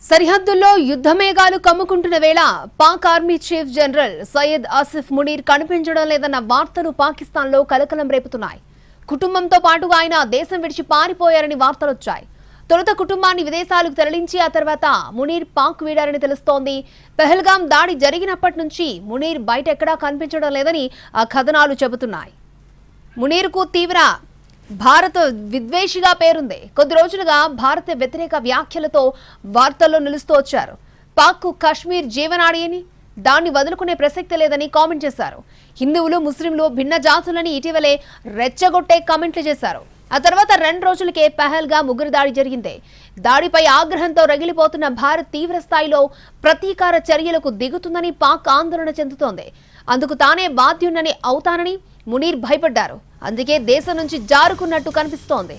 సరిహద్దుల్లో యుద్ధమేఘాలు కమ్ముకుంటున్న వేళ Pak army chief general Syed Asif Munir కనిపించడం లేదన్న వార్తలు పాకిస్తాన్లో కలకలం రేపుతున్నాయి. కుటుంబంతో పాటుగా ఆయన దేశం విడిచి పారిపోయారని వార్తలొచ్చాయి. తొలుత కుటుంబాన్ని విదేశాలకు తరలించి ఆ తర్వాత మునీర్ పాక్ వీడారని తెలుస్తోంది. పెహల్గాం దాడి జరిగినప్పటి నుంచి మునీర్ బయట ఎక్కడా కనిపించడం లేదని ఆ కథనాలు చెబుతున్నాయి. మునీర్కు తీవ్ర భారత విద్వేషిగా పేరుంది. కొద్ది రోజులుగా భారత వ్యతిరేక వ్యాఖ్యలతో వార్తల్లో నిలుస్తూ వచ్చారు. పాక్ కాశ్మీర్ జీవనాడి అని, దాన్ని వదులుకునే ప్రసక్తి లేదని కామెంట్ చేశారు. హిందువులు ముస్లింలు భిన్న జాతులని ఇటీవలే రెచ్చగొట్టే కామెంట్లు చేశారు. ఆ తర్వాత 2 రోజులకే పెహల్గాం ఉగ్ర దాడి జరిగింది. దాడిపై ఆగ్రహంతో రగిలిపోతున్న భారత్ తీవ్ర స్థాయిలో ప్రతీకార చర్యలకు దిగుతుందని పాక్ ఆందోళన చెందుతోంది. అందుకు తానే బాధ్యున్నని అవుతానని మునీర్ భయపడ్డారు. అందుకే దేశం నుంచి జారుకున్నట్టు కనిపిస్తోంది.